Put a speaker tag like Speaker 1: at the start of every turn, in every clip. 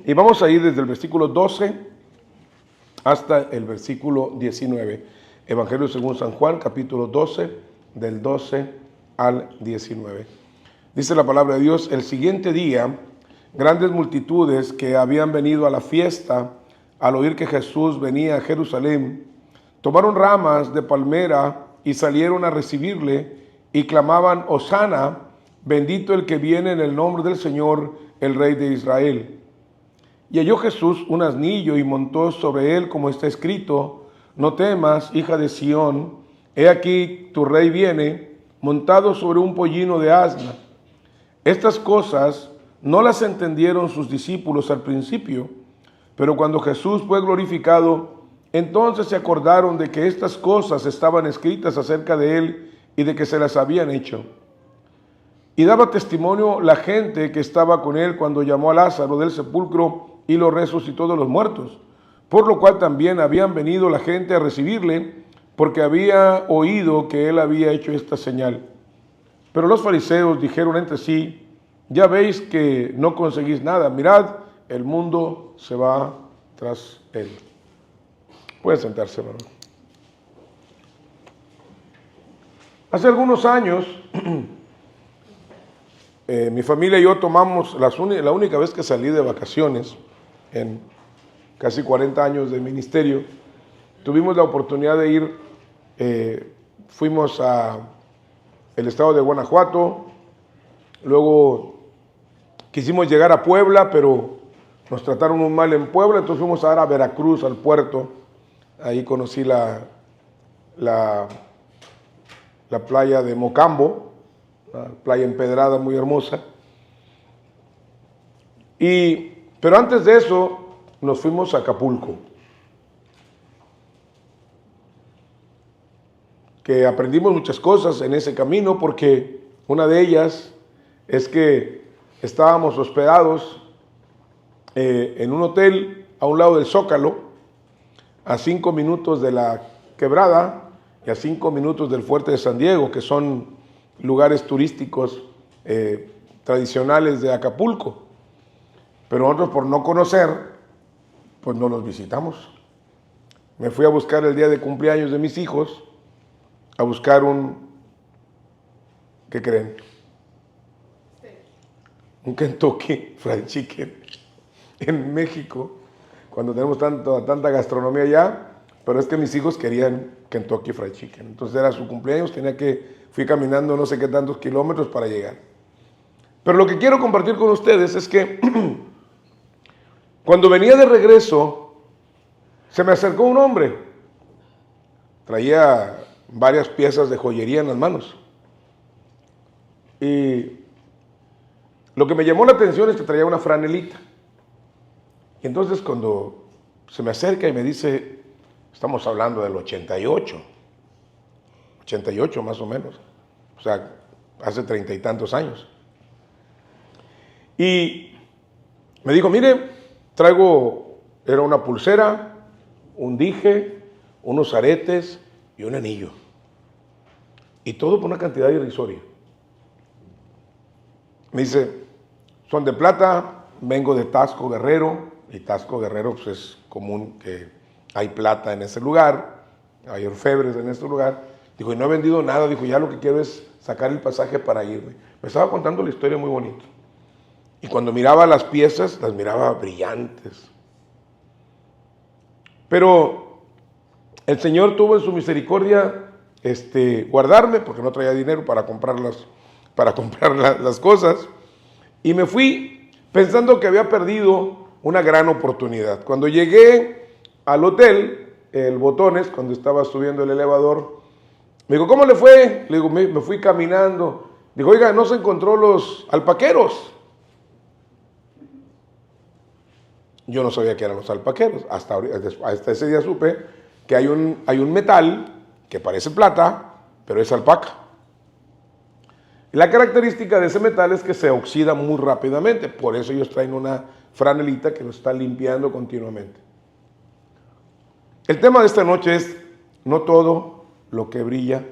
Speaker 1: Y vamos a ir desde el versículo 12 hasta el versículo 19. Evangelio según San Juan, capítulo 12, del 12 al 19. Dice la palabra de Dios: el siguiente día, grandes multitudes que habían venido a la fiesta, al oír que Jesús venía a Jerusalén, tomaron ramas de palmera y salieron a recibirle y clamaban: Hosana, bendito el que viene en el nombre del Señor, el Rey de Israel. Y halló Jesús un asnillo y montó sobre él, como está escrito: no temas, hija de Sión, he aquí tu rey viene, montado sobre un pollino de asna. Estas cosas no las entendieron sus discípulos al principio, pero cuando Jesús fue glorificado, entonces se acordaron de que estas cosas estaban escritas acerca de él y de que se las habían hecho. Y daba testimonio la gente que estaba con él cuando llamó a Lázaro del sepulcro y lo resucitó de los muertos, por lo cual también habían venido la gente a recibirle, porque había oído que él había hecho esta señal. Pero los fariseos dijeron entre sí: ya veis que no conseguís nada, mirad, el mundo se va tras él. Pueden sentarse, hermano. Hace algunos años, mi familia y yo tomamos la única vez que salí de vacaciones, en casi 40 años de ministerio, tuvimos la oportunidad de ir, fuimos a el estado de Guanajuato, luego quisimos llegar a Puebla, pero nos trataron muy mal en Puebla, entonces fuimos a dar a Veracruz, al puerto. Ahí conocí la playa de Mocambo, una playa empedrada muy hermosa. Pero antes de eso nos fuimos a Acapulco, que aprendimos muchas cosas en ese camino, porque una de ellas es que estábamos hospedados en un hotel a un lado del Zócalo, a 5 minutos de la Quebrada y a 5 minutos del Fuerte de San Diego, que son lugares turísticos tradicionales de Acapulco. Pero nosotros, por no conocer, pues no los visitamos. Me fui a buscar el día de cumpleaños de mis hijos, a buscar ¿qué creen? Sí. Un Kentucky Fried Chicken en México, cuando tenemos tanta gastronomía allá, pero es que mis hijos querían Kentucky Fried Chicken. Entonces era su cumpleaños, fui caminando no sé qué tantos kilómetros para llegar. Pero lo que quiero compartir con ustedes es que cuando venía de regreso, se me acercó un hombre. Traía varias piezas de joyería en las manos. Y lo que me llamó la atención es que traía una franelita. Y entonces cuando se me acerca y me dice, estamos hablando del 88 más o menos, o sea, hace 30 y tantos años. Y me dijo: mire, era una pulsera, un dije, unos aretes y un anillo. Y todo por una cantidad irrisoria. Me dice: son de plata, vengo de Taxco Guerrero. Y Taxco Guerrero, pues es común que hay plata en ese lugar, hay orfebres en ese lugar. Dijo: y no he vendido nada. Dijo: ya lo que quiero es sacar el pasaje para irme. Me estaba contando la historia muy bonito. Y cuando miraba las piezas, las miraba brillantes. Pero el Señor tuvo en su misericordia guardarme, porque no traía dinero para comprar las cosas. Y me fui pensando que había perdido una gran oportunidad. Cuando llegué al hotel, el Botones, cuando estaba subiendo el elevador, me dijo: ¿cómo le fue? Le digo: me fui caminando. Dijo: oiga, ¿no se encontró los alpaqueros? Yo no sabía que eran los alpaqueros. Hasta ese día supe que hay un metal que parece plata, pero es alpaca. Y la característica de ese metal es que se oxida muy rápidamente. Por eso ellos traen una franelita que lo está limpiando continuamente. El tema de esta noche es: no todo lo que brilla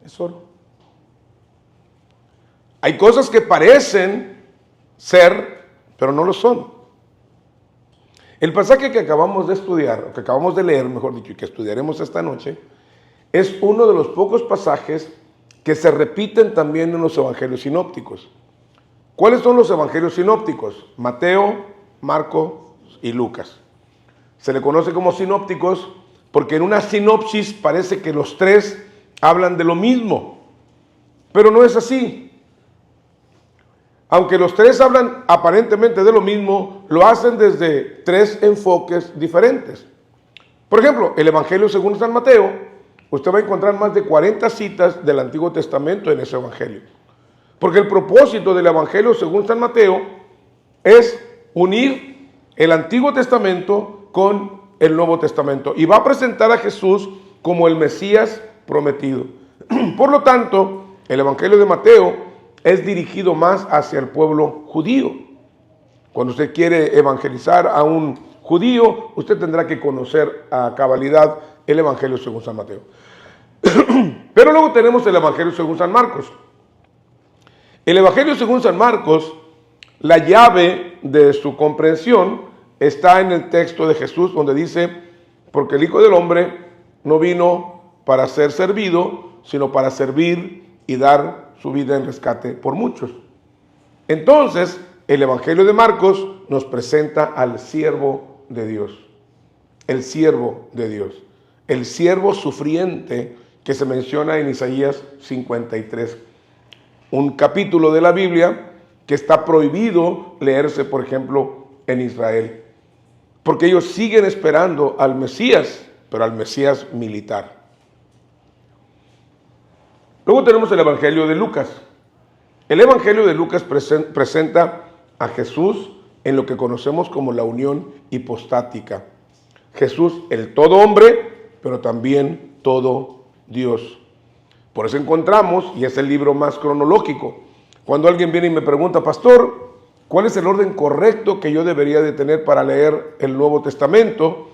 Speaker 1: es oro. Hay cosas que parecen ser pero no lo son. El pasaje que acabamos de estudiar, o que acabamos de leer, mejor dicho, y que estudiaremos esta noche, es uno de los pocos pasajes que se repiten también en los evangelios sinópticos. ¿Cuáles son los evangelios sinópticos? Mateo, Marcos y Lucas. Se le conoce como sinópticos porque en una sinopsis parece que los tres hablan de lo mismo, pero no es así. Aunque los tres hablan aparentemente de lo mismo, lo hacen desde tres enfoques diferentes. Por ejemplo, el Evangelio según San Mateo, usted va a encontrar más de 40 citas del Antiguo Testamento en ese Evangelio. Porque el propósito del Evangelio según San Mateo es unir el Antiguo Testamento con el Nuevo Testamento. Y va a presentar a Jesús como el Mesías prometido. Por lo tanto, el Evangelio de Mateo es dirigido más hacia el pueblo judío. Cuando usted quiere evangelizar a un judío, usted tendrá que conocer a cabalidad el Evangelio según San Mateo. Pero luego tenemos el Evangelio según San Marcos. El Evangelio según San Marcos, la llave de su comprensión está en el texto de Jesús, donde dice, porque el Hijo del Hombre no vino para ser servido, sino para servir y dar su vida en rescate por muchos. Entonces, el Evangelio de Marcos nos presenta al siervo de Dios, el siervo de Dios, el siervo sufriente que se menciona en Isaías 53, un capítulo de la Biblia que está prohibido leerse, por ejemplo, en Israel, porque ellos siguen esperando al Mesías, pero al Mesías militar. Luego tenemos el Evangelio de Lucas. El Evangelio de Lucas presenta a Jesús en lo que conocemos como la unión hipostática. Jesús, el todo hombre, pero también todo Dios. Por eso encontramos, y es el libro más cronológico, cuando alguien viene y me pregunta, pastor, ¿cuál es el orden correcto que yo debería de tener para leer el Nuevo Testamento?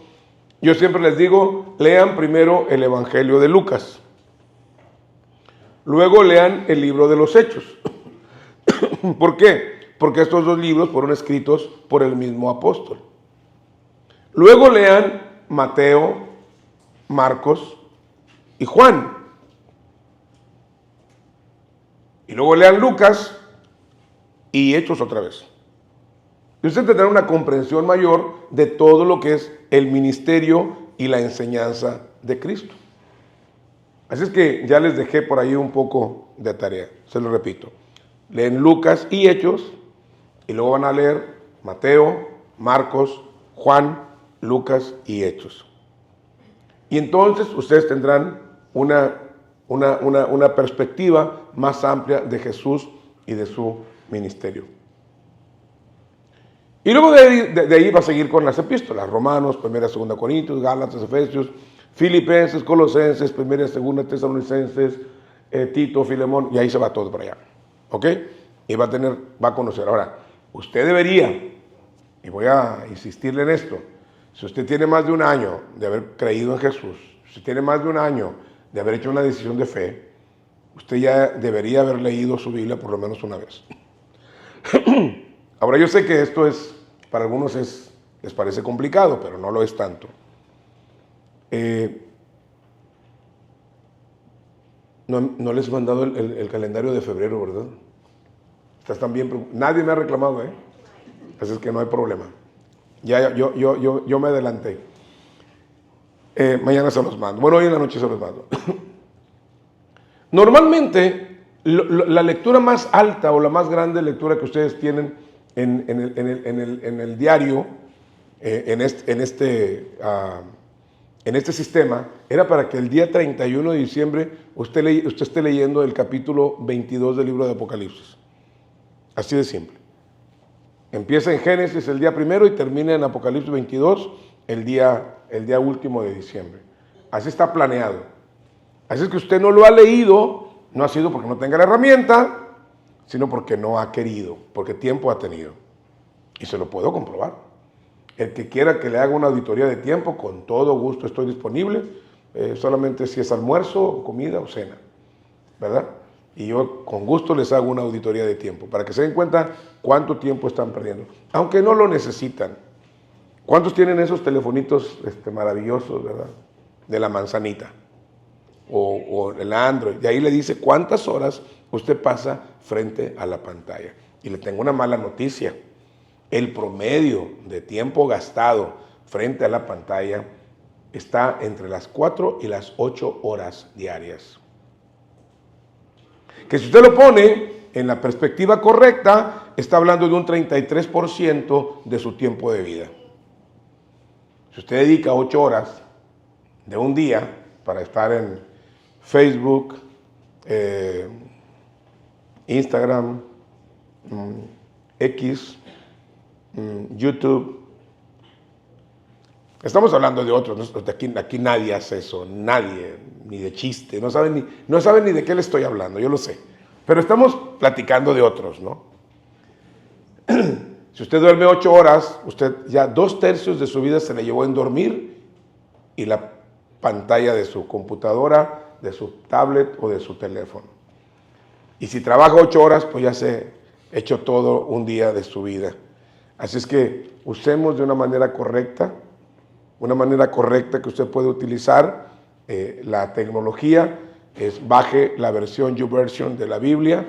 Speaker 1: Yo siempre les digo, lean primero el Evangelio de Lucas. Luego lean el libro de los Hechos. ¿Por qué? Porque estos dos libros fueron escritos por el mismo apóstol. Luego lean Mateo, Marcos y Juan. Y luego lean Lucas y Hechos otra vez. Y usted tendrá una comprensión mayor de todo lo que es el ministerio y la enseñanza de Cristo. Así es que ya les dejé por ahí un poco de tarea, se lo repito. Leen Lucas y Hechos, y luego van a leer Mateo, Marcos, Juan, Lucas y Hechos. Y entonces ustedes tendrán una perspectiva más amplia de Jesús y de su ministerio. Y luego de ahí va a seguir con las epístolas, Romanos, 1, 2 Corintios, Gálatas, Efesios, Filipenses, Colosenses, 1 y 2 Tesalonicenses, Tito, Filemón, y ahí se va todo para allá. ¿Ok? Y va a conocer. Ahora, usted debería, y voy a insistirle en esto, si usted tiene más de un año de haber creído en Jesús, si tiene más de un año de haber hecho una decisión de fe, usted ya debería haber leído su Biblia por lo menos una vez. Ahora, yo sé que esto es, para algunos les parece complicado, pero no lo es tanto. No les he mandado el calendario de febrero, ¿verdad? Están bien, nadie me ha reclamado, así es que no hay problema. Ya yo me adelanté. Mañana se los mando. Bueno, hoy en la noche se los mando. Normalmente, la lectura más alta o la más grande lectura que ustedes tienen en el diario, en este sistema, era para que el día 31 de diciembre usted esté leyendo el capítulo 22 del libro de Apocalipsis. Así de simple. Empieza en Génesis el día primero y termina en Apocalipsis 22 el día último de diciembre. Así está planeado. Así es que usted no lo ha leído, no ha sido porque no tenga la herramienta, sino porque no ha querido, porque tiempo ha tenido. Y se lo puedo comprobar. El que quiera que le haga una auditoría de tiempo, con todo gusto estoy disponible, solamente si es almuerzo, comida o cena, ¿verdad? Y yo con gusto les hago una auditoría de tiempo para que se den cuenta cuánto tiempo están perdiendo, aunque no lo necesitan. ¿Cuántos tienen esos telefonitos maravillosos, verdad? De la manzanita o el Android. Y ahí le dice cuántas horas usted pasa frente a la pantalla. Y le tengo una mala noticia. El promedio de tiempo gastado frente a la pantalla está entre las 4 y las 8 horas diarias. Que si usted lo pone en la perspectiva correcta, está hablando de un 33% de su tiempo de vida. Si usted dedica 8 horas de un día para estar en Facebook, Instagram, X, YouTube, estamos hablando de otros, aquí nadie hace eso, nadie, ni de chiste, no saben ni de qué le estoy hablando, yo lo sé, pero estamos platicando de otros, ¿no? Si usted duerme 8 horas, usted ya 2/3 de su vida se le llevó en dormir y la pantalla de su computadora, de su tablet o de su teléfono. Y si trabaja 8 horas, pues ya se ha hecho todo un día de su vida. Así es que usemos de una manera correcta que usted puede utilizar la tecnología, baje la versión YouVersion de la Biblia.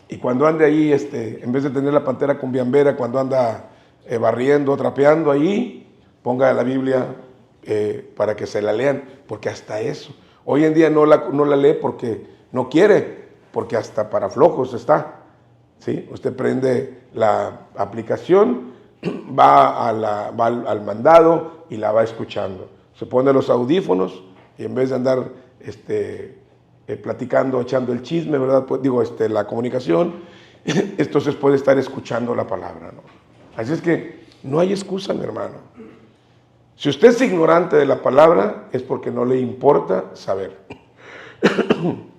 Speaker 1: Y cuando ande ahí, en vez de tener la pantera cumbiambera, cuando anda barriendo, trapeando ahí, ponga la Biblia para que se la lean, porque hasta eso. Hoy en día no la lee porque no quiere, porque hasta para flojos está. ¿Sí? Usted prende la aplicación, va al mandado y la va escuchando. Se pone los audífonos y en vez de andar platicando, echando el chisme, ¿verdad? Pues, la comunicación, entonces puede estar escuchando la palabra, ¿no? Así es que no hay excusa, mi hermano. Si usted es ignorante de la palabra, es porque no le importa saber.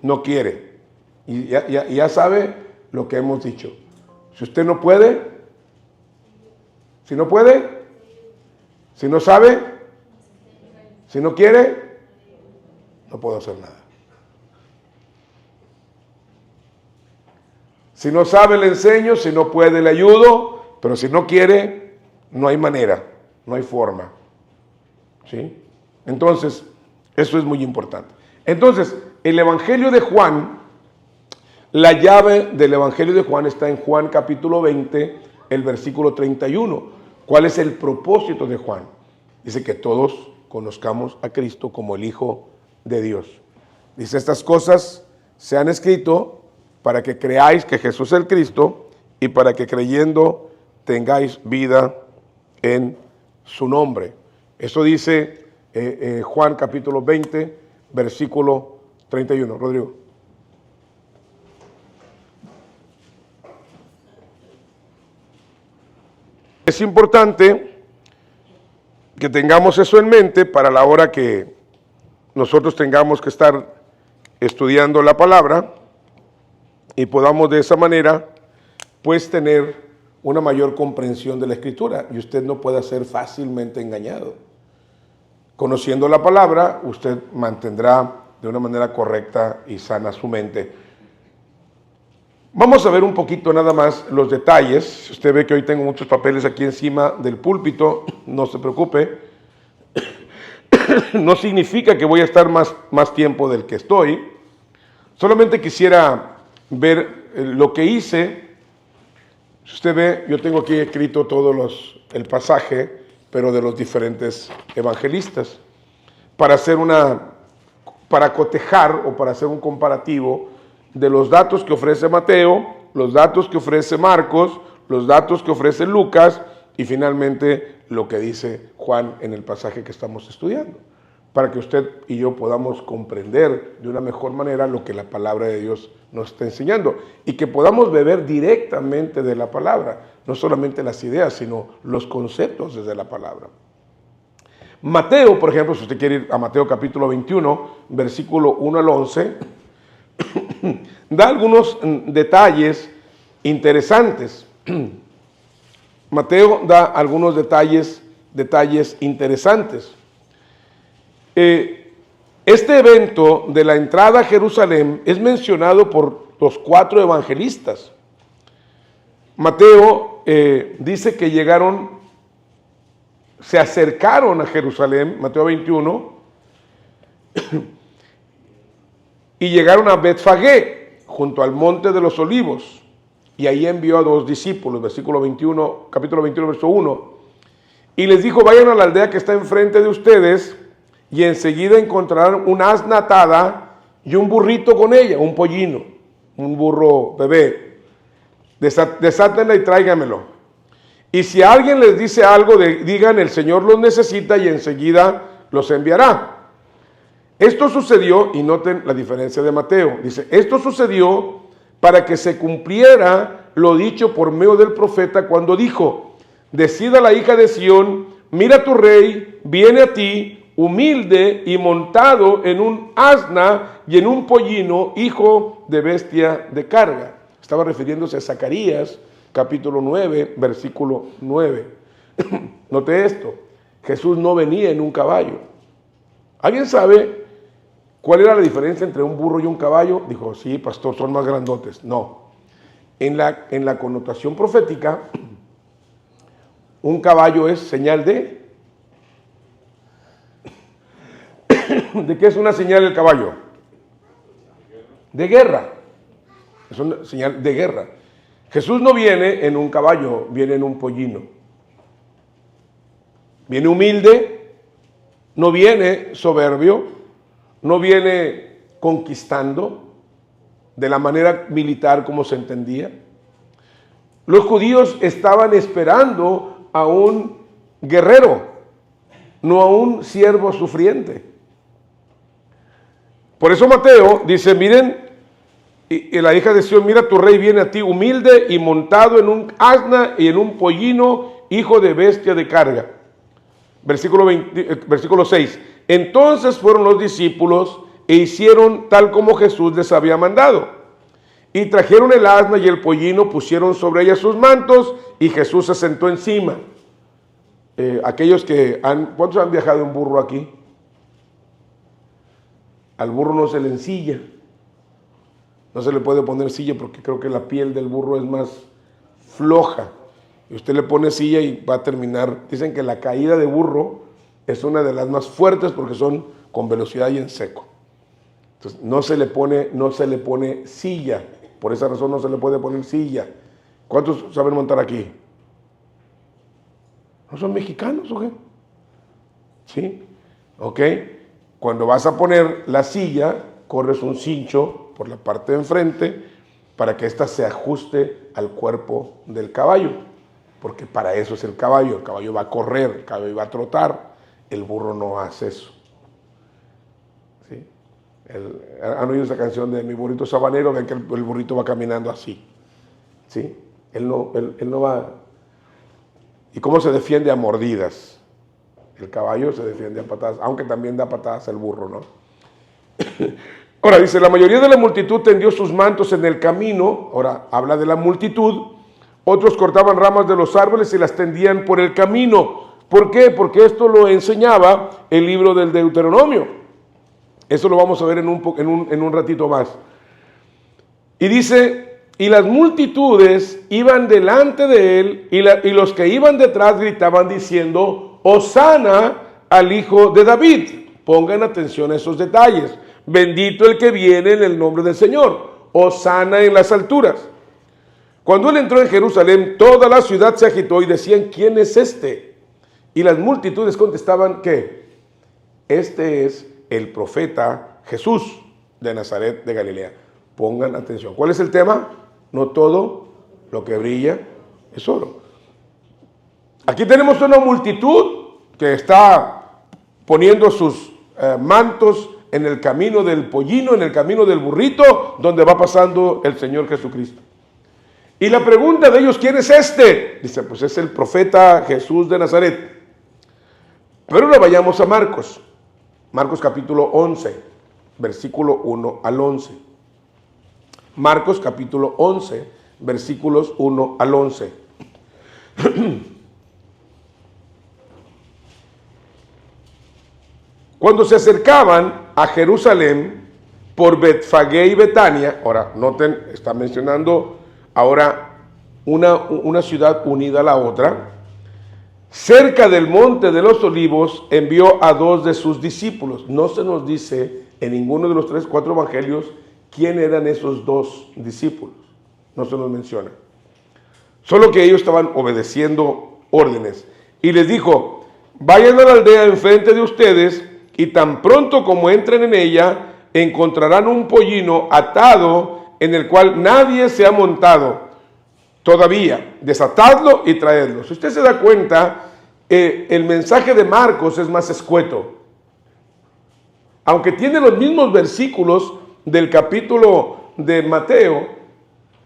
Speaker 1: No quiere. Y ya sabe lo que hemos dicho. Si usted no puede, si no sabe, si no quiere, no puedo hacer nada. Si no sabe, le enseño, si no puede, le ayudo, pero si no quiere, no hay manera, no hay forma. ¿Sí? Entonces, eso es muy importante. Entonces, el Evangelio de Juan, la llave del Evangelio de Juan está en Juan capítulo 20, el versículo 31. ¿Cuál es el propósito de Juan? Dice que todos conozcamos a Cristo como el Hijo de Dios. Dice, estas cosas se han escrito para que creáis que Jesús es el Cristo y para que creyendo tengáis vida en su nombre. Eso dice Juan capítulo 20, versículo 31. Rodrigo. Es importante que tengamos eso en mente para la hora que nosotros tengamos que estar estudiando la palabra y podamos de esa manera pues tener una mayor comprensión de la Escritura y usted no pueda ser fácilmente engañado. Conociendo la palabra, usted mantendrá de una manera correcta y sana su mente. Vamos a ver un poquito nada más los detalles. Usted ve que hoy tengo muchos papeles aquí encima del púlpito, no se preocupe. No significa que voy a estar más tiempo del que estoy. Solamente quisiera ver lo que hice. Si usted ve, yo tengo aquí escrito el pasaje, pero de los diferentes evangelistas, para cotejar o para hacer un comparativo de los datos que ofrece Mateo, los datos que ofrece Marcos, los datos que ofrece Lucas y finalmente lo que dice Juan en el pasaje que estamos estudiando, para que usted y yo podamos comprender de una mejor manera lo que la palabra de Dios nos está enseñando y que podamos beber directamente de la palabra, no solamente las ideas, sino los conceptos desde la palabra. Mateo, por ejemplo, si usted quiere ir a Mateo capítulo 21, versículo 1 al 11, da algunos detalles interesantes. Mateo da algunos detalles interesantes. Este evento de la entrada a Jerusalén es mencionado por los 4 evangelistas. Mateo dice que se acercaron a Jerusalén, Mateo 21, y llegaron a Betfagé, junto al monte de los olivos, y ahí envió a 2 discípulos, capítulo 21, verso 1, y les dijo: vayan a la aldea que está enfrente de ustedes, y enseguida encontrarán una asna atada y un burrito con ella, un pollino, un burro bebé. Desátenla y tráigamelo. Y si alguien les dice algo, digan: el Señor los necesita y enseguida los enviará. Esto sucedió, y noten la diferencia de Mateo, dice: esto sucedió para que se cumpliera lo dicho por medio del profeta cuando dijo: decida la hija de Sión, mira tu rey, viene a ti, humilde y montado en un asna y en un pollino, hijo de bestia de carga. Estaba refiriéndose a Zacarías, capítulo 9, versículo 9. Note esto: Jesús no venía en un caballo. ¿Alguien sabe cuál era la diferencia entre un burro y un caballo? Dijo: sí, pastor, son más grandotes. No. En la connotación profética, un caballo es señal de... ¿De qué es una señal el caballo? De guerra. Es una señal de guerra. Jesús no viene en un caballo, viene en un pollino. Viene humilde, no viene soberbio, no viene conquistando de la manera militar como se entendía. Los judíos estaban esperando a un guerrero, no a un siervo sufriente. Por eso Mateo dice: miren, y la hija de Sión, mira tu rey viene a ti, humilde y montado en un asna y en un pollino, hijo de bestia de carga. Versículo 6. Entonces fueron los discípulos e hicieron tal como Jesús les había mandado. Y trajeron el asna y el pollino, pusieron sobre ella sus mantos y Jesús se sentó encima. ¿Cuántos han viajado en burro aquí? Al burro no se le ensilla. No se le puede poner silla porque creo que la piel del burro es más floja. Y usted le pone silla y va a terminar. Dicen que la caída de burro es una de las más fuertes porque son con velocidad y en seco. Entonces no se le pone silla. Por esa razón no se le puede poner silla. ¿Cuántos saben montar aquí? ¿No son mexicanos o qué? ¿Sí? ¿Ok? Cuando vas a poner la silla, corres un cincho por la parte de enfrente para que ésta se ajuste al cuerpo del caballo, porque para eso es el caballo va a correr, el caballo va a trotar, el burro no hace eso. ¿Sí? ¿Han oído esa canción de Mi burrito sabanero? Ven que el burrito va caminando así. ¿Sí? Él no va. ¿Y cómo se defiende? A mordidas. El caballo se defiende a patadas, aunque también da patadas el burro, ¿no? Ahora dice: la mayoría de la multitud tendió sus mantos en el camino. Ahora habla de la multitud. Otros cortaban ramas de los árboles y las tendían por el camino. ¿Por qué? Porque esto lo enseñaba el libro del Deuteronomio. Eso lo vamos a ver en un ratito más. Y dice: y las multitudes iban delante de él, y los que iban detrás gritaban diciendo: Hosana al hijo de David. Pongan atención a esos detalles. Bendito el que viene en el nombre del Señor. Hosana en las alturas. Cuando él entró en Jerusalén, toda la ciudad se agitó y decían: ¿quién es este? Y las multitudes contestaban que este es el profeta Jesús de Nazaret de Galilea. Pongan atención. ¿Cuál es el tema? No todo lo que brilla es oro. Aquí tenemos una multitud que está poniendo sus mantos en el camino del pollino, en el camino del burrito, donde va pasando el Señor Jesucristo. Y la pregunta de ellos: ¿quién es este? Dice: pues es el profeta Jesús de Nazaret. Pero ahora vayamos a Marcos. Marcos capítulo 11, versículo 1 al 11. Marcos capítulo 11, versículos 1 al 11. Cuando se acercaban a Jerusalén por Betfagé y Betania. Ahora, noten, está mencionando ahora una ciudad unida a la otra. Cerca del monte de los olivos envió a 2 de sus discípulos. No se nos dice en ninguno de los 4 evangelios quién eran esos 2 discípulos. No se nos menciona. Solo que ellos estaban obedeciendo órdenes. Y les dijo: vayan a la aldea enfrente de ustedes, y tan pronto como entren en ella, encontrarán un pollino atado en el cual nadie se ha montado todavía. Desatadlo y traedlo. Si usted se da cuenta, el mensaje de Marcos es más escueto. Aunque tiene los mismos versículos del capítulo de Mateo,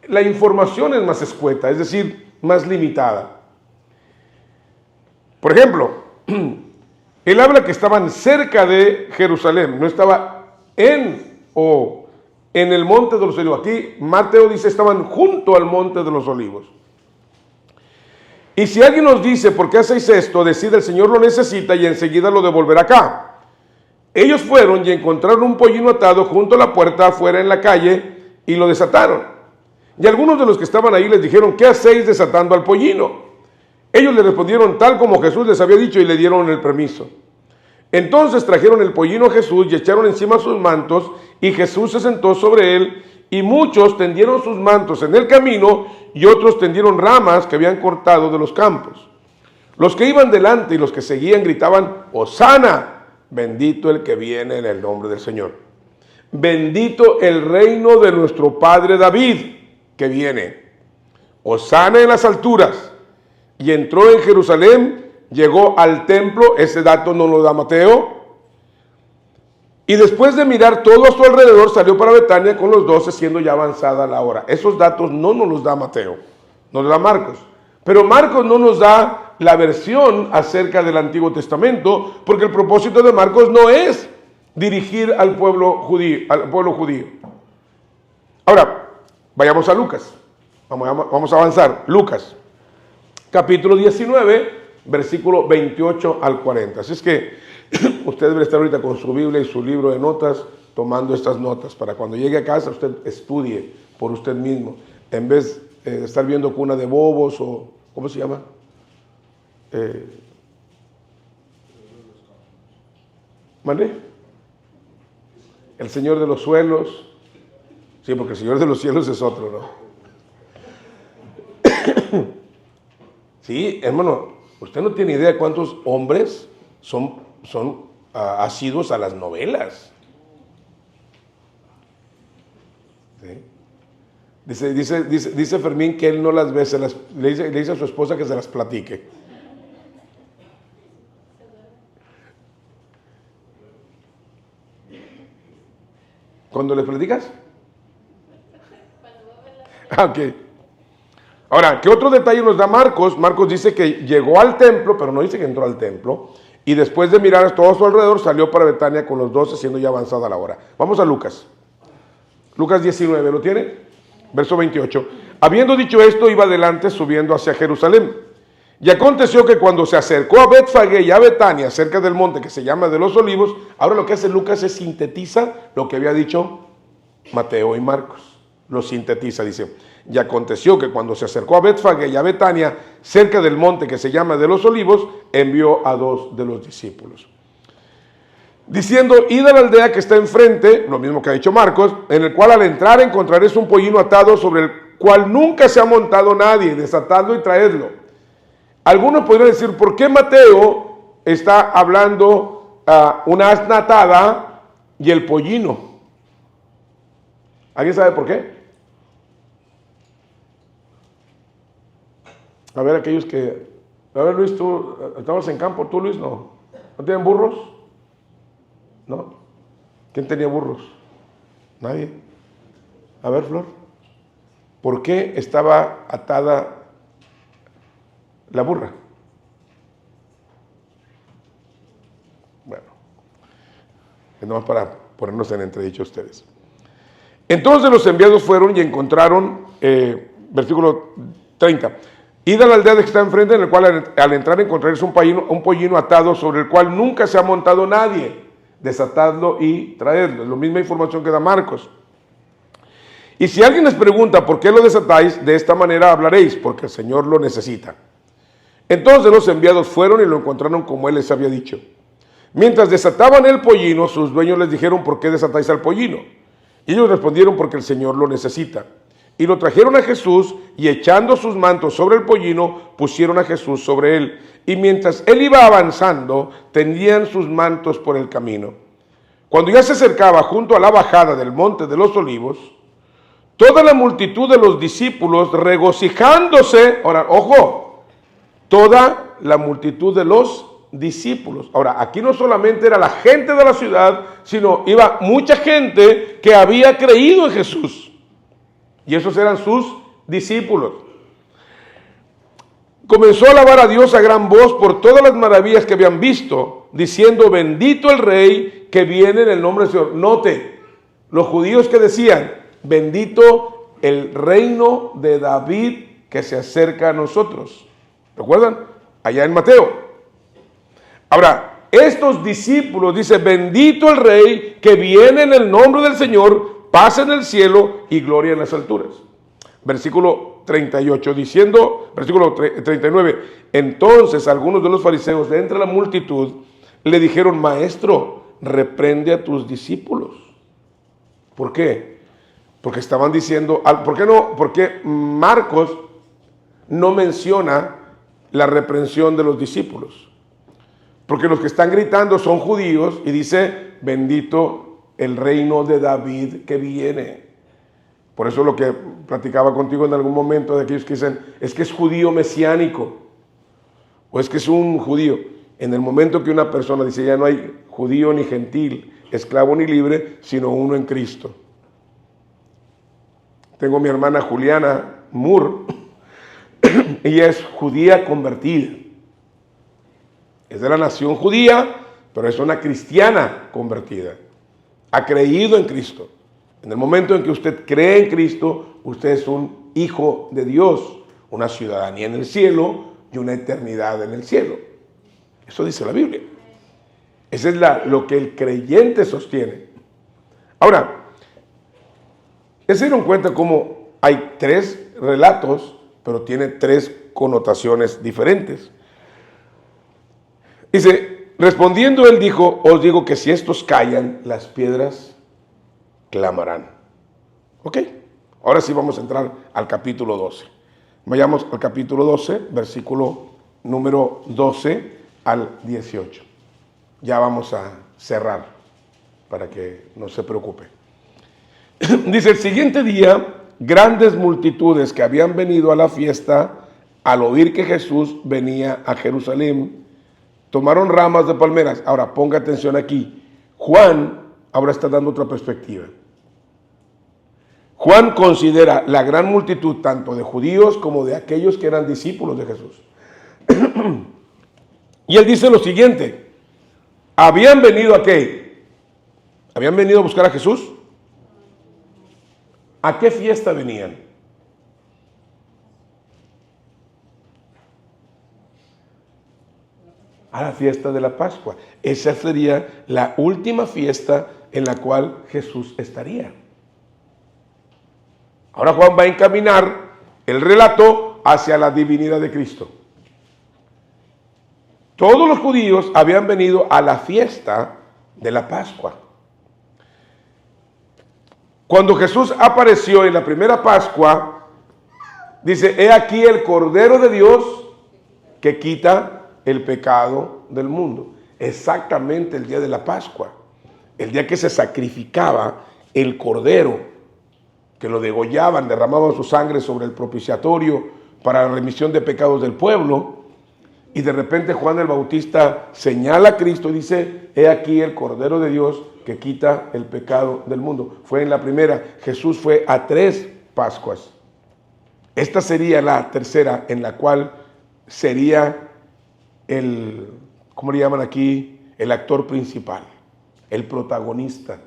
Speaker 1: la información es más escueta, es decir, más limitada. Por ejemplo, él habla que estaban cerca de Jerusalén, no estaba en el monte de los olivos. Aquí Mateo dice estaban junto al monte de los olivos. Y si alguien nos dice: ¿por qué hacéis esto?, decid: el Señor lo necesita y enseguida lo devolverá acá. Ellos fueron y encontraron un pollino atado junto a la puerta afuera en la calle y lo desataron. Y algunos de los que estaban ahí les dijeron: ¿qué hacéis desatando al pollino? Ellos le respondieron tal como Jesús les había dicho y le dieron el permiso. Entonces trajeron el pollino a Jesús y echaron encima sus mantos, y Jesús se sentó sobre él, y muchos tendieron sus mantos en el camino y otros tendieron ramas que habían cortado de los campos. Los que iban delante y los que seguían gritaban: Hosana, bendito el que viene en el nombre del Señor. Bendito el reino de nuestro padre David que viene. Hosana en las alturas. Y entró en Jerusalén, llegó al templo, ese dato no lo da Mateo, y después de mirar todo a su alrededor, salió para Betania con los 12, siendo ya avanzada la hora. Esos datos no nos los da Mateo, nos los da Marcos. Pero Marcos no nos da la versión acerca del Antiguo Testamento, porque el propósito de Marcos no es dirigir al pueblo judío. Ahora, vayamos a Lucas. Vamos a avanzar. Lucas, capítulo 19, versículo 28 al 40. Así es que usted debe estar ahorita con su Biblia y su libro de notas, tomando estas notas, para cuando llegue a casa usted estudie por usted mismo, en vez de estar viendo Cuna de Bobos o, ¿cómo se llama? ¿Mande? El Señor de los Suelos. Sí, porque el Señor de los Cielos es otro, ¿no? Sí, hermano, usted no tiene idea cuántos hombres son asiduos a las novelas. ¿Sí? Dice Fermín que él no las ve, le dice a su esposa que se las platique. ¿Cuándo le platicas? Ok. Ahora, ¿qué otro detalle nos da Marcos? Marcos dice que llegó al templo, pero no dice que entró al templo, y después de mirar todo a su alrededor, salió para Betania con los 12, siendo ya avanzada la hora. Vamos a Lucas. Lucas 19, ¿lo tiene? Verso 28. Habiendo dicho esto, iba adelante subiendo hacia Jerusalén. Y aconteció que cuando se acercó a Betfagé y a Betania, cerca del monte que se llama de los Olivos, ahora lo que hace Lucas es sintetiza lo que había dicho Mateo y Marcos. Lo sintetiza, dice: y aconteció que cuando se acercó a Betfagé y a Betania, cerca del monte que se llama de los Olivos, envió a 2 de los discípulos, diciendo: id a la aldea que está enfrente, lo mismo que ha dicho Marcos, en el cual al entrar encontraréis un pollino atado sobre el cual nunca se ha montado nadie, desatadlo y traedlo. Algunos podrían decir: ¿por qué Mateo está hablando una asna atada y el pollino? ¿Alguien sabe por qué? A ver, aquellos que... A ver, Luis, tú, ¿estamos en campo? ¿Tú, Luis? No. ¿No tienen burros? ¿No? ¿Quién tenía burros? Nadie. A ver, Flor. ¿Por qué estaba atada la burra? Bueno, es nomás para ponernos en entredicho ustedes. Entonces los enviados fueron y encontraron, versículo 30, id a la aldea que está enfrente, en el cual al entrar encontraréis un pollino atado sobre el cual nunca se ha montado nadie. desatadlo y traedlo. Es la misma información que da Marcos. Y si alguien les pregunta por qué lo desatáis, de esta manera hablaréis, porque el Señor lo necesita. Entonces los enviados fueron y lo encontraron como él les había dicho. Mientras desataban el pollino, sus dueños les dijeron, ¿por qué desatáis al pollino? Y ellos respondieron, porque el Señor lo necesita. Y lo trajeron a Jesús, y echando sus mantos sobre el pollino, pusieron a Jesús sobre él. Y mientras él iba avanzando, tendían sus mantos por el camino. Cuando ya se acercaba junto a la bajada del monte de los olivos, toda la multitud de los discípulos regocijándose, ahora, ojo, toda la multitud de los discípulos. Ahora, aquí no solamente era la gente de la ciudad, sino iba mucha gente que había creído en Jesús. Y esos eran sus discípulos. Comenzó a alabar a Dios a gran voz por todas las maravillas que habían visto, diciendo, bendito el Rey que viene en el nombre del Señor. Note, los judíos que decían, bendito el reino de David que se acerca a nosotros. ¿Recuerdan? Allá en Mateo. Ahora, estos discípulos dicen, bendito el Rey que viene en el nombre del Señor, paz en el cielo y gloria en las alturas. Versículo 38, versículo 39, entonces algunos de los fariseos de entre la multitud le dijeron, maestro, reprende a tus discípulos. ¿Por qué? Porque estaban diciendo, ¿por qué no? Porque Marcos no menciona la reprensión de los discípulos. Porque los que están gritando son judíos y dice, bendito el reino de David que viene. Por eso lo que platicaba contigo en algún momento de aquellos que dicen, es que es judío mesiánico, o es que es un judío. En el momento que una persona dice, ya no hay judío ni gentil, esclavo ni libre, sino uno en Cristo. Tengo mi hermana Juliana Moore, ella es judía convertida. Es de la nación judía, pero es una cristiana convertida. Ha creído en Cristo. En el momento en que usted cree en Cristo, usted es un hijo de Dios, una ciudadanía en el cielo y una eternidad en el cielo. Eso dice la Biblia. Eso es lo que el creyente sostiene. Ahora, ya se dieron cuenta cómo hay tres relatos, pero tiene tres connotaciones diferentes. Dice, respondiendo él dijo, os digo que si estos callan, las piedras clamarán. ¿Ok? Ahora sí vamos a entrar al capítulo 12. Vayamos al capítulo 12, versículo número 12 al 18. Ya vamos a cerrar para que no se preocupe. Dice, el siguiente día, grandes multitudes que habían venido a la fiesta, al oír que Jesús venía a Jerusalén, tomaron ramas de palmeras. Ahora, ponga atención aquí. Juan ahora está dando otra perspectiva. Juan considera la gran multitud tanto de judíos como de aquellos que eran discípulos de Jesús. Y él dice lo siguiente. ¿Habían venido a qué? ¿Habían venido a buscar a Jesús? ¿A qué fiesta venían? A la fiesta de la Pascua. Esa sería la última fiesta en la cual Jesús estaría. Ahora Juan va a encaminar el relato hacia la divinidad de Cristo. Todos los judíos habían venido a la fiesta de la Pascua. Cuando Jesús apareció en la primera Pascua, dice, he aquí el Cordero de Dios que quita el pecado del mundo. Exactamente el día de la Pascua, el día que se sacrificaba el cordero, que lo degollaban, derramaban su sangre sobre el propiciatorio para la remisión de pecados del pueblo, y de repente Juan el Bautista señala a Cristo y dice, he aquí el Cordero de Dios que quita el pecado del mundo. Fue en la primera. Jesús fue a 3 Pascuas. Esta sería la tercera, en la cual sería ¿cómo le llaman aquí? El actor principal, el protagonista.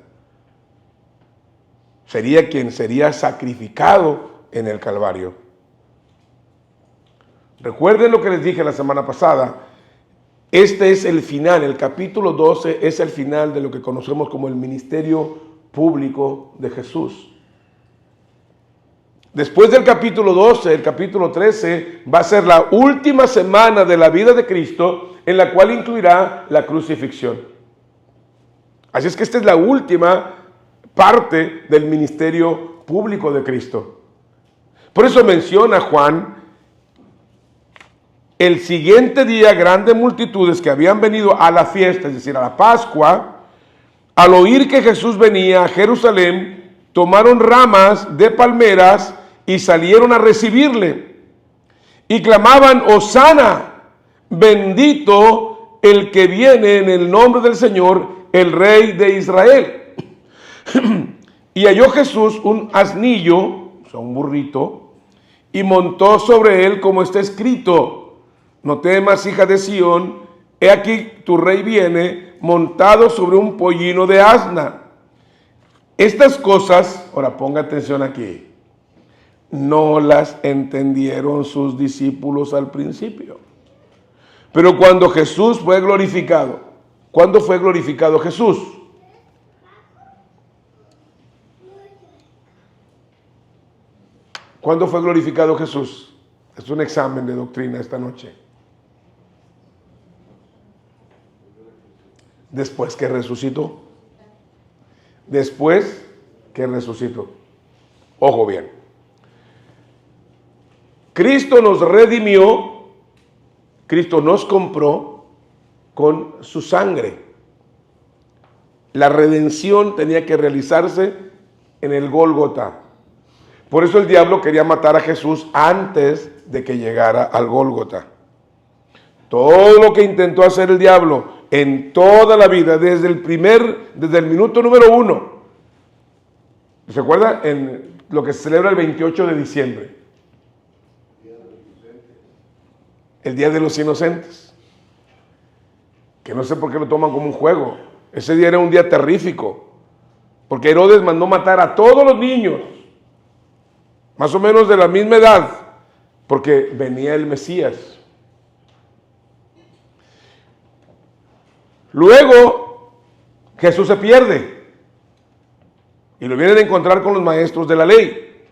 Speaker 1: Sería quien sería sacrificado en el Calvario. Recuerden lo que les dije la semana pasada. Este es el final, el capítulo 12 es el final de lo que conocemos como el ministerio público de Jesús. Después del capítulo 12, el capítulo 13 va a ser la última semana de la vida de Cristo, en la cual incluirá la crucifixión. Así es que esta es la última parte del ministerio público de Cristo. Por eso menciona Juan, el siguiente día grandes multitudes que habían venido a la fiesta, es decir, a la Pascua, al oír que Jesús venía a Jerusalén, tomaron ramas de palmeras y salieron a recibirle. Y clamaban, Hosana, bendito el que viene en el nombre del Señor, el Rey de Israel. Y halló Jesús un asnillo, o sea, un burrito, y montó sobre él como está escrito, no temas, hija de Sión, he aquí tu rey viene montado sobre un pollino de asna. Estas cosas, ahora ponga atención aquí, no las entendieron sus discípulos al principio. Pero cuando Jesús fue glorificado, ¿cuándo fue glorificado Jesús? ¿Cuándo fue glorificado Jesús? Es un examen de doctrina esta noche. Después que resucitó. Después que resucitó. Ojo bien. Cristo nos redimió, Cristo nos compró con su sangre. La redención tenía que realizarse en el Gólgota. Por eso el diablo quería matar a Jesús antes de que llegara al Gólgota. Todo lo que intentó hacer el diablo en toda la vida, desde el minuto número 1. ¿Se acuerda? En lo que se celebra el 28 de diciembre. El Día de los Inocentes. Que no sé por qué lo toman como un juego. Ese día era un día terrífico. Porque Herodes mandó matar a todos los niños. Más o menos de la misma edad. Porque venía el Mesías. Luego, Jesús se pierde y lo vienen a encontrar con los maestros de la ley.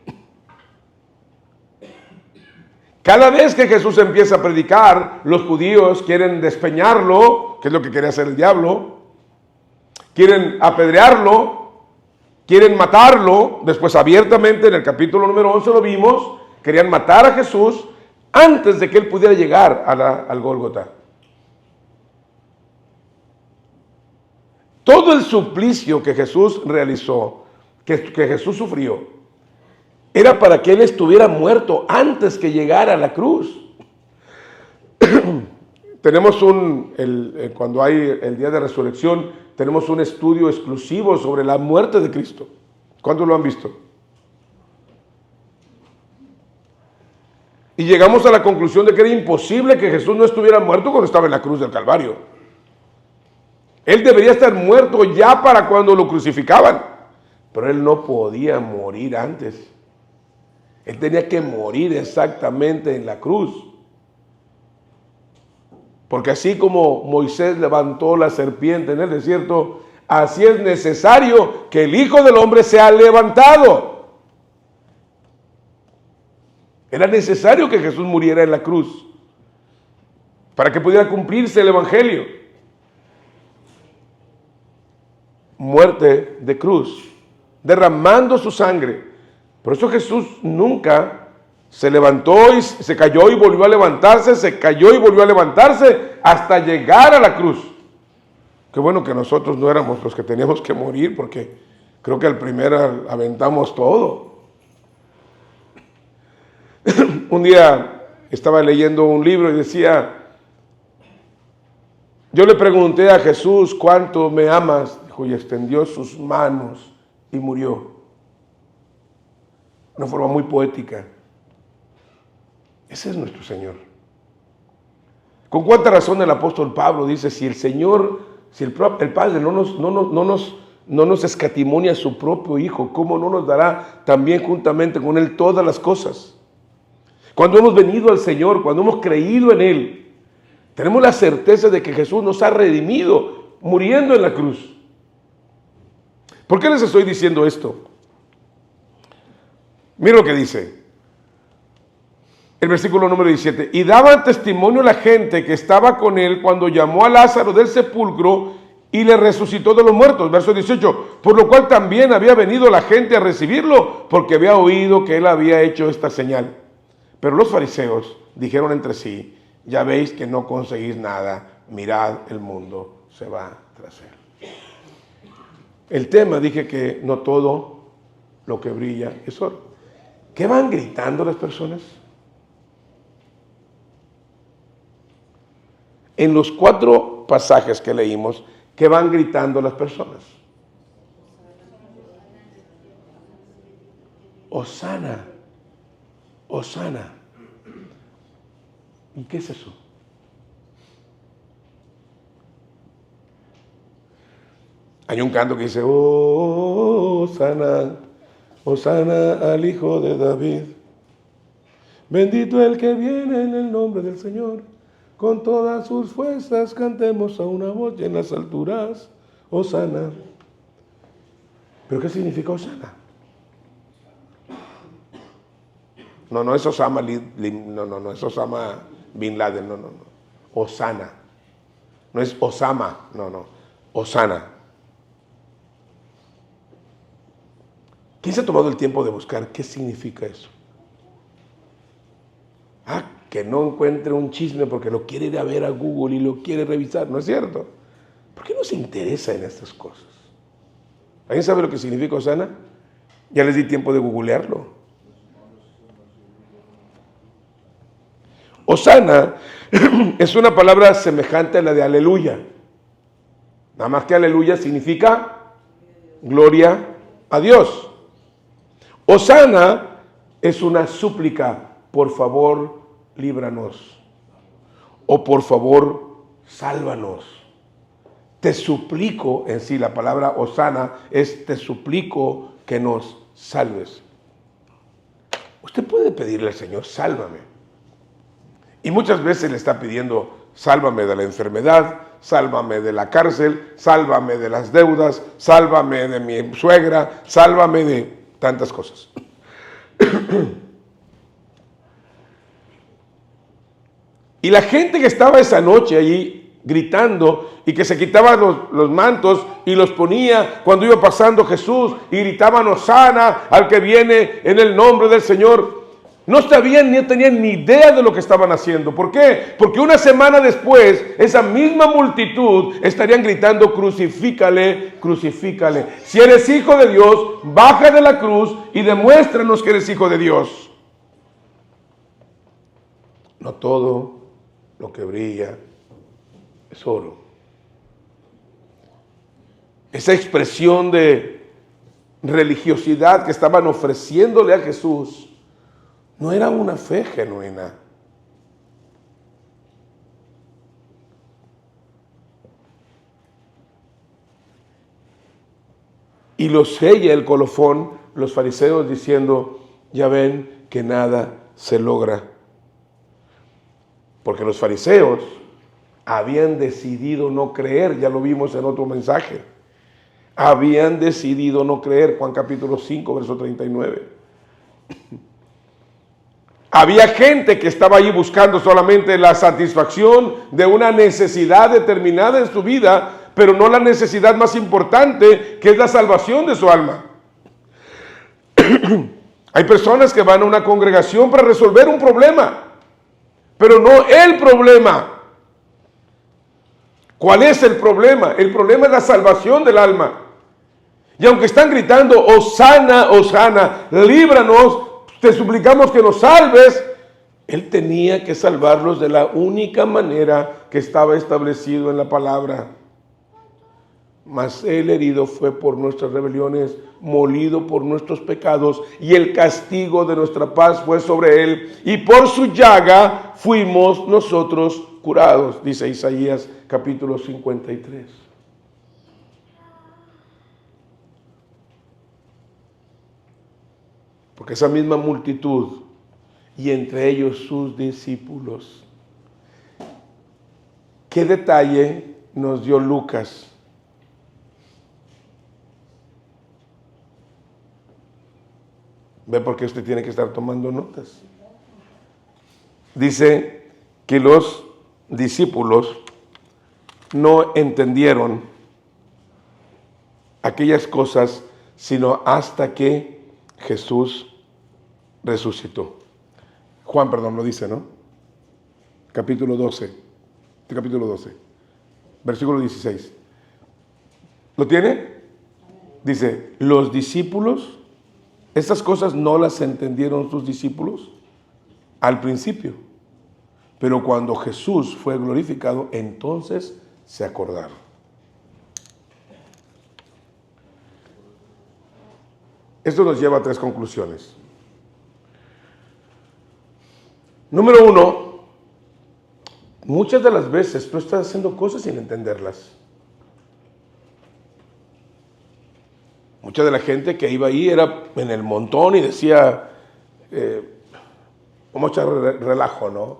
Speaker 1: Cada vez que Jesús empieza a predicar, los judíos quieren despeñarlo, que es lo que quería hacer el diablo, quieren apedrearlo, quieren matarlo. Después abiertamente en el capítulo número 11 lo vimos, querían matar a Jesús antes de que él pudiera llegar al Gólgota. Todo el suplicio que Jesús realizó, que Jesús sufrió, era para que él estuviera muerto antes que llegara a la cruz. Tenemos cuando hay el día de resurrección, tenemos un estudio exclusivo sobre la muerte de Cristo. ¿Cuántos lo han visto? Y llegamos a la conclusión de que era imposible que Jesús no estuviera muerto cuando estaba en la cruz del Calvario. Él debería estar muerto ya para cuando lo crucificaban, pero él no podía morir antes. Él tenía que morir exactamente en la cruz. Porque así como Moisés levantó la serpiente en el desierto, así es necesario que el Hijo del Hombre sea levantado. Era necesario que Jesús muriera en la cruz para que pudiera cumplirse el Evangelio. Muerte de cruz, derramando su sangre. Por eso Jesús nunca se levantó y se cayó y volvió a levantarse, se cayó y volvió a levantarse hasta llegar a la cruz. Qué bueno que nosotros no éramos los que teníamos que morir, porque creo que al primero aventamos todo. Un día estaba leyendo un libro y decía, yo le pregunté a Jesús, ¿cuánto me amas? Dijo, y extendió sus manos y murió. Una forma muy poética. Ese es nuestro Señor. ¿Con cuánta razón el apóstol Pablo dice, si el Señor, si el Padre no nos escatimonia a su propio Hijo, ¿cómo no nos dará también juntamente con Él todas las cosas? Cuando hemos venido al Señor, cuando hemos creído en Él, Tenemos la certeza de que Jesús nos ha redimido muriendo en la cruz. ¿Por qué les estoy diciendo esto? Mira lo que dice el versículo número 17. Y daban testimonio la gente que estaba con él cuando llamó a Lázaro del sepulcro y le resucitó de los muertos. Verso 18. Por lo cual también había venido la gente a recibirlo, porque había oído que él había hecho esta señal. Pero los fariseos dijeron entre sí: ya veis que no conseguís nada, mirad, el mundo se va tras él. El tema, dije que no todo lo que brilla es oro. ¿Qué van gritando las personas? En los 4 pasajes que leímos, ¿qué van gritando las personas? Hosana, Hosana. ¿Y qué es eso? Hay un canto que dice: oh, Hosana, Hosana al Hijo de David. Bendito el que viene en el nombre del Señor. Con todas sus fuerzas cantemos a una voz en las alturas, Hosana. ¿Pero qué significa Hosana? No es Osama, no es Osama Bin Laden, no. Hosana. No es Osama, no. Hosana. ¿Quién se ha tomado el tiempo de buscar qué significa eso? Que no encuentre un chisme porque lo quiere ir a ver a Google y lo quiere revisar, ¿no es cierto? ¿Por qué no se interesa en estas cosas? ¿Alguien sabe lo que significa Hosana? Ya les di tiempo de googlearlo. Hosana es una palabra semejante a la de aleluya. Nada más que aleluya significa gloria a Dios. Hosana es una súplica: por favor, líbranos. O por favor, sálvanos. Te suplico, en sí la palabra Hosana es: te suplico que nos salves. Usted puede pedirle al Señor: sálvame. Y muchas veces le está pidiendo: sálvame de la enfermedad, sálvame de la cárcel, sálvame de las deudas, sálvame de mi suegra, sálvame de tantas cosas. Y la gente que estaba esa noche allí gritando y que se quitaban los mantos y los ponía cuando iba pasando Jesús y gritaban: Hosana al que viene en el nombre del Señor, no sabían ni tenían ni idea de lo que estaban haciendo. ¿Por qué? Porque una semana después esa misma multitud estarían gritando: crucifícale, crucifícale. Si eres hijo de Dios, baja de la cruz y demuéstranos que eres hijo de Dios. No todo lo que brilla es oro. Esa expresión de religiosidad que estaban ofreciéndole a Jesús no era una fe genuina. Y lo sella el colofón, los fariseos diciendo: ya ven que nada se logra. Porque los fariseos habían decidido no creer, ya lo vimos en otro mensaje. Habían decidido no creer, Juan capítulo 5, verso 39. Había gente que estaba allí buscando solamente la satisfacción de una necesidad determinada en su vida, pero no la necesidad más importante, que es la salvación de su alma. Hay personas que van a una congregación para resolver un problema, pero no el problema. ¿Cuál es el problema? El problema es la salvación del alma. Y aunque están gritando: Hosana, Hosana, líbranos, te suplicamos que nos salves, Él tenía que salvarlos de la única manera que estaba establecido en la palabra. Mas Él herido fue por nuestras rebeliones, molido por nuestros pecados, y el castigo de nuestra paz fue sobre Él, y por su llaga fuimos nosotros curados, dice Isaías capítulo 53. Porque esa misma multitud, y entre ellos sus discípulos, ¿Qué detalle nos dio Lucas? Ve por qué usted tiene que estar tomando notas. Dice que los discípulos no entendieron aquellas cosas sino hasta que Jesús resucitó. Juan, perdón, lo dice, ¿no? Capítulo 12, versículo 16. ¿Lo tiene? Dice, los discípulos, estas cosas no las entendieron sus discípulos al principio, pero cuando Jesús fue glorificado, entonces se acordaron. Esto nos lleva a 3 conclusiones. Número 1, muchas de las veces tú estás haciendo cosas sin entenderlas. Mucha de la gente que iba ahí era en el montón y decía, vamos a echar relajo, ¿no?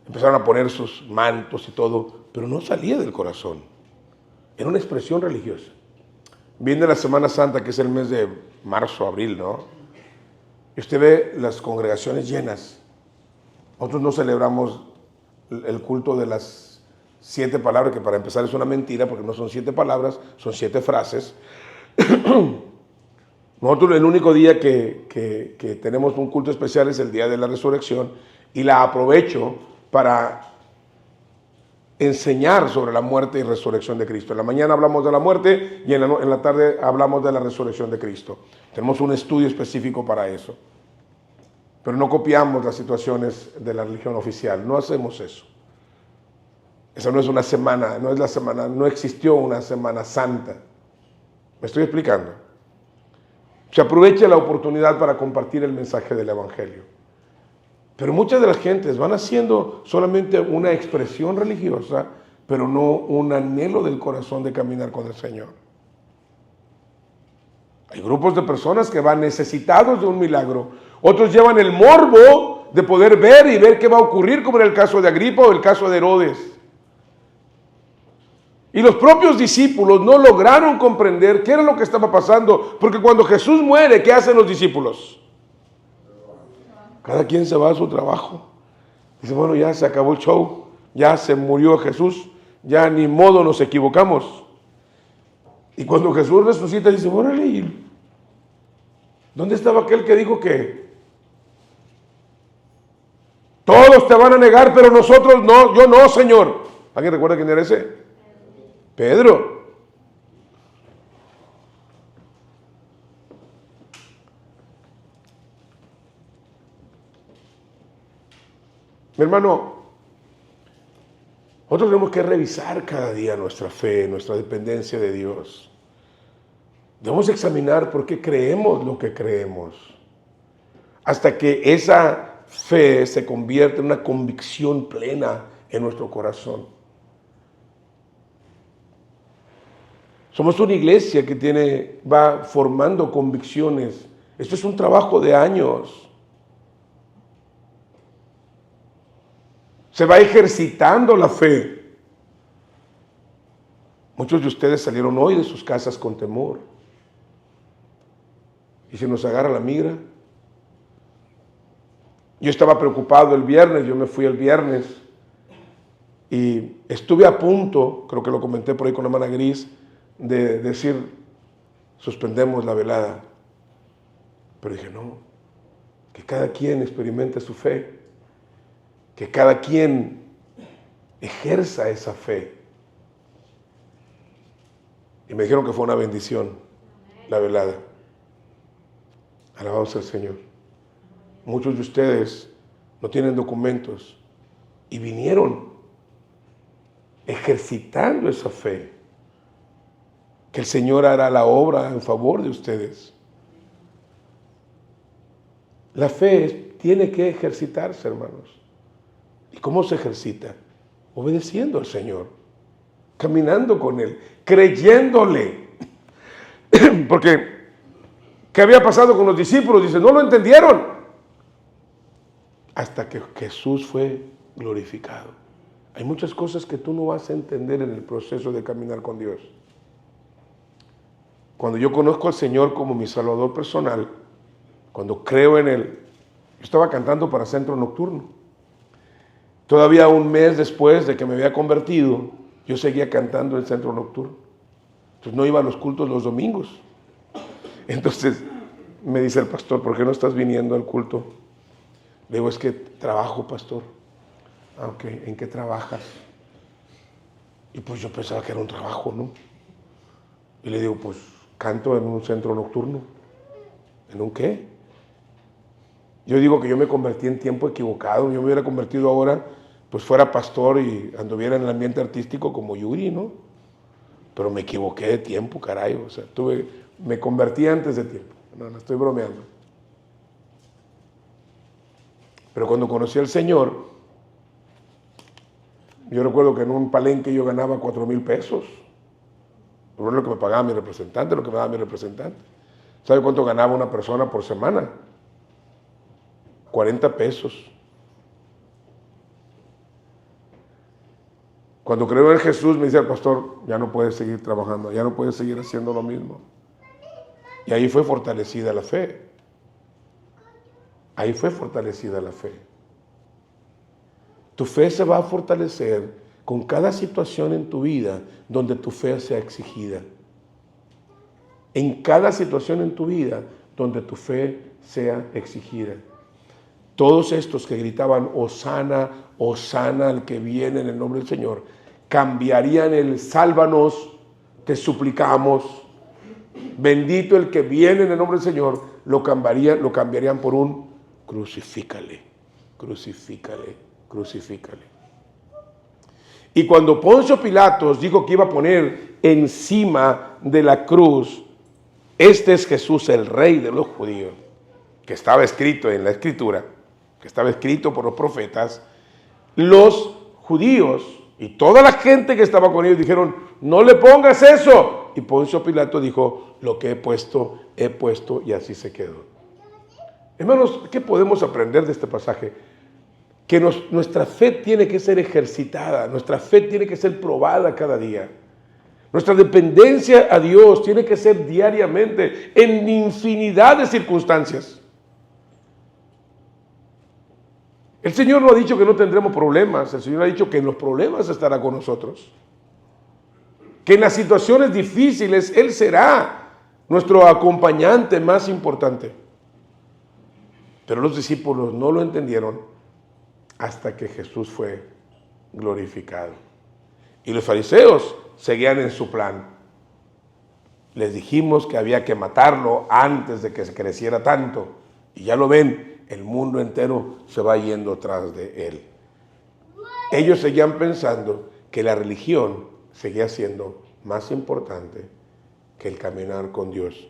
Speaker 1: Empezaron a poner sus mantos y todo, pero no salía del corazón. Era una expresión religiosa. Viene la Semana Santa, que es el mes de marzo, abril, ¿no? Y usted ve las congregaciones llenas. Nosotros no celebramos el culto de las 7 palabras, que para empezar es una mentira, porque no son 7 palabras, son 7 frases. Nosotros el único día que tenemos un culto especial es el día de la resurrección, y la aprovecho para enseñar sobre la muerte y resurrección de Cristo. En la mañana hablamos de la muerte y en la tarde hablamos de la resurrección de Cristo. Tenemos un estudio específico para eso. Pero no copiamos las situaciones de la religión oficial, no hacemos eso. Esa no es una semana, no es la semana, no existió una Semana Santa. ¿Me estoy explicando? Se aprovecha la oportunidad para compartir el mensaje del Evangelio. Pero muchas de las gentes van haciendo solamente una expresión religiosa, pero no un anhelo del corazón de caminar con el Señor. Hay grupos de personas que van necesitados de un milagro. Otros llevan el morbo de poder ver y ver qué va a ocurrir, como en el caso de Agripa o el caso de Herodes. Y los propios discípulos no lograron comprender qué era lo que estaba pasando, porque cuando Jesús muere, ¿qué hacen los discípulos? Cada quien se va a su trabajo. Dice, bueno, ya se acabó el show, ya se murió Jesús, ya ni modo nos equivocamos. Y cuando Jesús resucita, dice, órale, ¿dónde estaba aquel que dijo que todos te van a negar, pero nosotros no? Yo no, Señor. ¿Alguien recuerda quién era ese? Pedro. Mi hermano, nosotros tenemos que revisar cada día nuestra fe, nuestra dependencia de Dios. Debemos examinar por qué creemos lo que creemos, hasta que esa fe se convierte en una convicción plena en nuestro corazón. Somos una iglesia que va formando convicciones. Esto es un trabajo de años. Se va ejercitando la fe. Muchos de ustedes salieron hoy de sus casas con temor. Y se nos agarra la migra. Yo estaba preocupado el viernes, yo me fui el viernes y estuve a punto, creo que lo comenté por ahí con la hermana Gris, de decir, suspendemos la velada. Pero dije, no, que cada quien experimente su fe, que cada quien ejerza esa fe. Y me dijeron que fue una bendición la velada. Alabado sea el Señor. Muchos de ustedes no tienen documentos y vinieron ejercitando esa fe, que el Señor hará la obra en favor de ustedes. La fe tiene que ejercitarse, hermanos. ¿Y cómo se ejercita? Obedeciendo al Señor, caminando con Él, creyéndole. Porque, ¿qué había pasado con los discípulos? Dice, no lo entendieron. Hasta que Jesús fue glorificado. Hay muchas cosas que tú no vas a entender en el proceso de caminar con Dios. Cuando yo conozco al Señor como mi Salvador personal, cuando creo en Él, yo estaba cantando para Centro Nocturno. Todavía un mes después de que me había convertido, yo seguía cantando en Centro Nocturno. Entonces no iba a los cultos los domingos. Entonces me dice el pastor, ¿por qué no estás viniendo al culto? Le digo, es que trabajo, pastor. Ah, ok, ¿en qué trabajas? Y pues yo pensaba que era un trabajo, ¿no? Y le digo, pues canto en un centro nocturno. ¿En un qué? Yo digo que yo me convertí en tiempo equivocado. Yo me hubiera convertido ahora, pues fuera pastor y anduviera en el ambiente artístico como Yuri, ¿no? Pero me equivoqué de tiempo, caray. O sea, me convertí antes de tiempo. No estoy bromeando. Pero cuando conocí al Señor, yo recuerdo que en un palenque yo ganaba 4,000 pesos. Por lo que me pagaba mi representante, lo que me daba mi representante. ¿Sabe cuánto ganaba una persona por semana? 40 pesos. Cuando creo en Jesús, me dice el pastor, ya no puedes seguir trabajando, ya no puedes seguir haciendo lo mismo. Y ahí fue fortalecida la fe. Ahí fue fortalecida la fe. Tu fe se va a fortalecer con cada situación en tu vida donde tu fe sea exigida. En cada situación en tu vida donde tu fe sea exigida. Todos estos que gritaban, Hosana, Hosana al que viene en el nombre del Señor, cambiarían el sálvanos, te suplicamos, bendito el que viene en el nombre del Señor, lo cambiarían por un crucifícale, crucifícale, crucifícale. Y cuando Poncio Pilatos dijo que iba a poner encima de la cruz, este es Jesús, el Rey de los judíos, que estaba escrito en la Escritura, que estaba escrito por los profetas, los judíos y toda la gente que estaba con ellos dijeron, no le pongas eso. Y Poncio Pilato dijo, lo que he puesto, y así se quedó. Hermanos, ¿qué podemos aprender de este pasaje? Que nuestra fe tiene que ser ejercitada, nuestra fe tiene que ser probada cada día. Nuestra dependencia a Dios tiene que ser diariamente, en infinidad de circunstancias. El Señor no ha dicho que no tendremos problemas, el Señor ha dicho que en los problemas estará con nosotros. Que en las situaciones difíciles Él será nuestro acompañante más importante. Pero los discípulos no lo entendieron hasta que Jesús fue glorificado. Y los fariseos seguían en su plan. Les dijimos que había que matarlo antes de que se creciera tanto. Y ya lo ven, el mundo entero se va yendo tras de él. Ellos seguían pensando que la religión seguía siendo más importante que el caminar con Dios,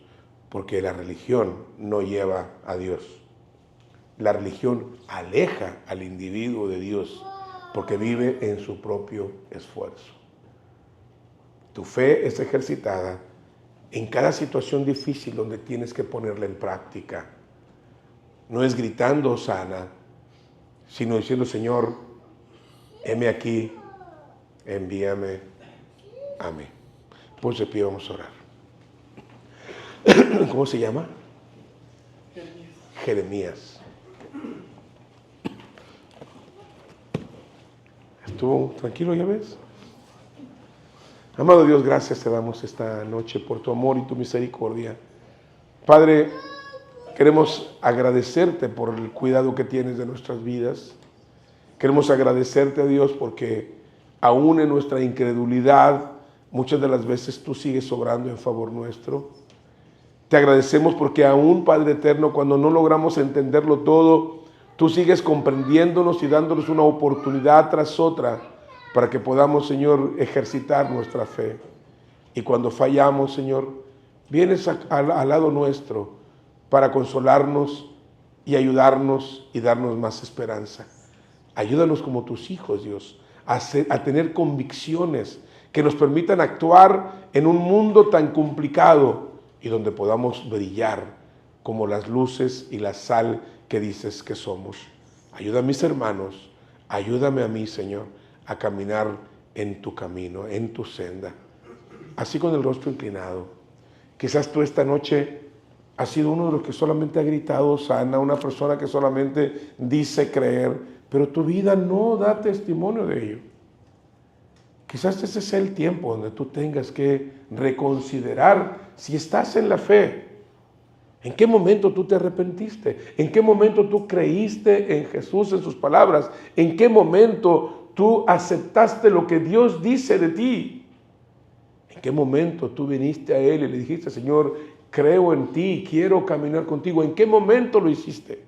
Speaker 1: porque la religión no lleva a Dios. La religión aleja al individuo de Dios, porque vive en su propio esfuerzo. Tu fe es ejercitada en cada situación difícil donde tienes que ponerla en práctica. No es gritando Hosana, sino diciendo, Señor, heme aquí, envíame a mí. Pues de pie vamos a orar. ¿Cómo se llama? Jeremías. ¿Estuvo tranquilo, ya ves? Amado Dios, gracias te damos esta noche por tu amor y tu misericordia. Padre, queremos agradecerte por el cuidado que tienes de nuestras vidas. Queremos agradecerte a Dios porque aún en nuestra incredulidad, muchas de las veces tú sigues obrando en favor nuestro. Te agradecemos porque aún, Padre eterno, cuando no logramos entenderlo todo, tú sigues comprendiéndonos y dándonos una oportunidad tras otra para que podamos, Señor, ejercitar nuestra fe. Y cuando fallamos, Señor, vienes al lado nuestro para consolarnos y ayudarnos y darnos más esperanza. Ayúdanos como tus hijos, Dios, a tener convicciones que nos permitan actuar en un mundo tan complicado y donde podamos brillar como las luces y la sal que dices que somos. Ayuda a mis hermanos, ayúdame a mí, Señor, a caminar en tu camino, en tu senda. Así con el rostro inclinado. Quizás tú esta noche has sido uno de los que solamente ha gritado sana, una persona que solamente dice creer, pero tu vida no da testimonio de ello. Quizás ese sea el tiempo donde tú tengas que reconsiderar si estás en la fe. ¿En qué momento tú te arrepentiste? ¿En qué momento tú creíste en Jesús, en sus palabras? ¿En qué momento tú aceptaste lo que Dios dice de ti? ¿En qué momento tú viniste a Él y le dijiste, Señor, creo en ti, quiero caminar contigo? ¿En qué momento lo hiciste?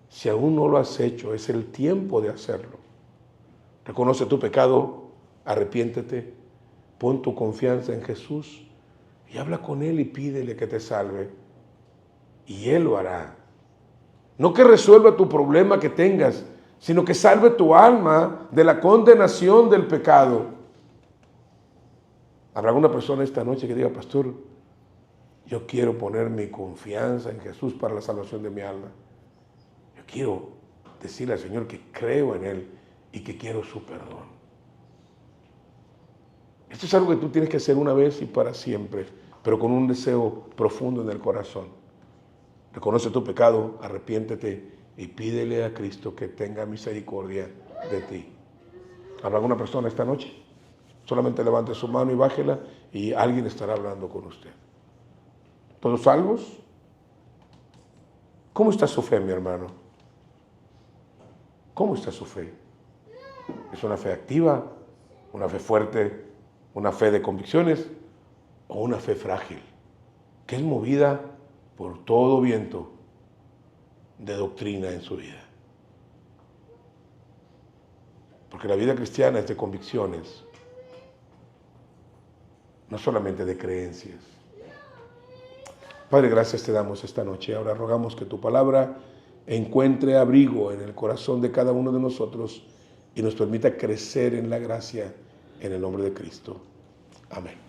Speaker 1: Si aún no lo has hecho, es el tiempo de hacerlo. Reconoce tu pecado, arrepiéntete, pon tu confianza en Jesús y habla con Él y pídele que te salve. Y Él lo hará. No que resuelva tu problema que tengas, sino que salve tu alma de la condenación del pecado. Habrá una persona esta noche que diga, pastor, yo quiero poner mi confianza en Jesús para la salvación de mi alma. Yo quiero decirle al Señor que creo en Él y que quiero su perdón. Esto es algo que tú tienes que hacer una vez y para siempre, pero con un deseo profundo en el corazón. Reconoce tu pecado, arrepiéntete y pídele a Cristo que tenga misericordia de ti. ¿Habrá alguna persona esta noche? Solamente levante su mano y bájela y alguien estará hablando con usted. ¿Todos salvos? ¿Cómo está su fe, mi hermano? ¿Cómo está su fe? ¿Es una fe activa, una fe fuerte, una fe de convicciones o una fe frágil, que es movida por todo viento de doctrina en su vida? Porque la vida cristiana es de convicciones, no solamente de creencias. Padre, gracias te damos esta noche. Ahora rogamos que tu palabra encuentre abrigo en el corazón de cada uno de nosotros y nos permita crecer en la gracia en el nombre de Cristo. Amén.